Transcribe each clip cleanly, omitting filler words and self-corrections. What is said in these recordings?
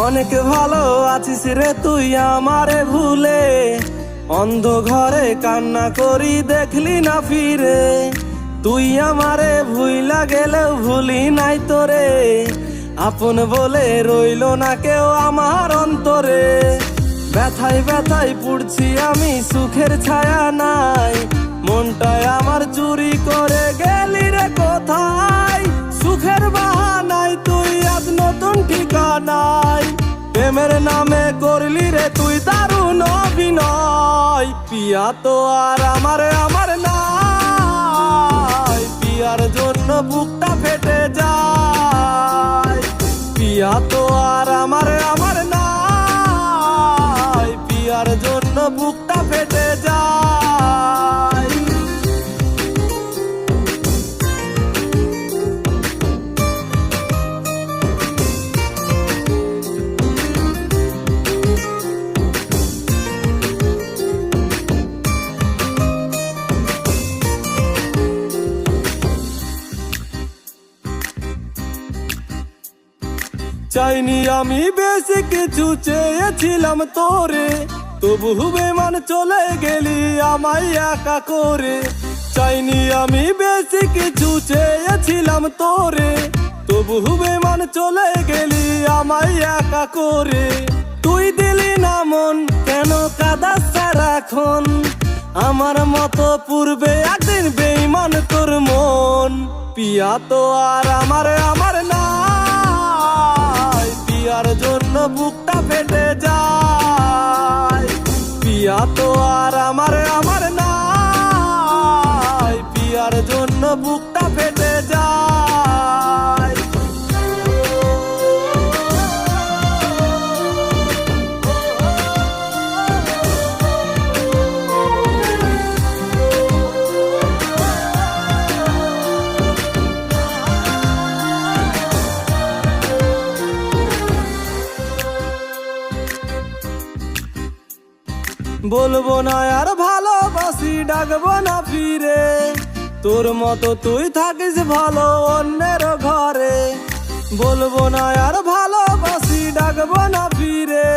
অনেক ভালো আছিস রে তুই আমারে ভুলে, অন্ধ ঘরে কান্না করি দেখলি না ফিরে। তুই আমারে ভুইলা গেলেও ভুলি নাই তোরে, আপন বলে রইল না কেউ আমার অন্তরে। ব্যথায় ব্যথায় পুড়ছি আমি, সুখের ছায়া নাই, মনটায় আমার চুরি করে গেলি রে কোথায়। সুখের বাহানায় তুই আজ নতুন ঠিকানায়, প্রেমের নামে করলি রে তুই দারুণ অভিনয়। পিয়া তো আর আমার নাই, পিয়ার জন্য বুকটা ফেটে যায়। পিয়া তো আর আমার নাই, পিয়ার জন্য বুকটা ফেটে যায়। চাইনি আমি বেশি কিছু, চেয়েছিলাম তোরে, তবু বেমান চলে গেলি আমায় একা করে। চাইনি আমি বেশি কিছু, চেয়েছিলাম তোরে, তবু বেমান চলে গেলি আমায় একা করে। তুই দিলি না মন, কেন কাঁদাস সারাক্ষণ, আমার মতো পূর্বে একদিন বেঈমান তোর মন। পিয়া তো আর আমার নাই, পিয়ার জন্য বুকটা ফেটে যায়। পিয়া তো আর আমার নাই, পিয়ার জন্য বুকটা ফেটে যায়। বলবো না আর ভালোবাসি, ডাকবো না ফিরে, তোর মতো তুই থাকিস ভালো অন্যের ঘরে। বলবো না আর ভালোবাসি, ডাকবো না ফিরে,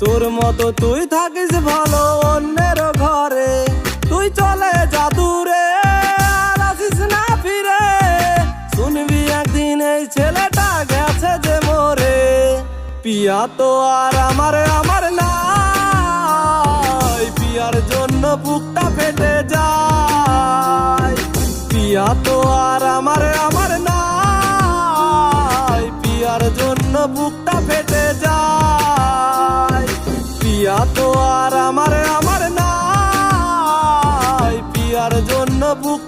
তোর মতো তুই থাকিস ভালো অন্যের ঘরে। তুই চলে যা দূরে, আর আসিস না ফিরে, শুনবি একদিন এই ছেলেটা গেছে যে মরে। পিয়া তো আর আমার নাই, পিয়ার জন্য বুকটা ফেটে যায়। পিয়া তো আর আমার নাই, পিয়ার জন্য বুকটা ফেটে যায়। পিয়া তো আর আমার নাই, পিয়ার জন্য বুক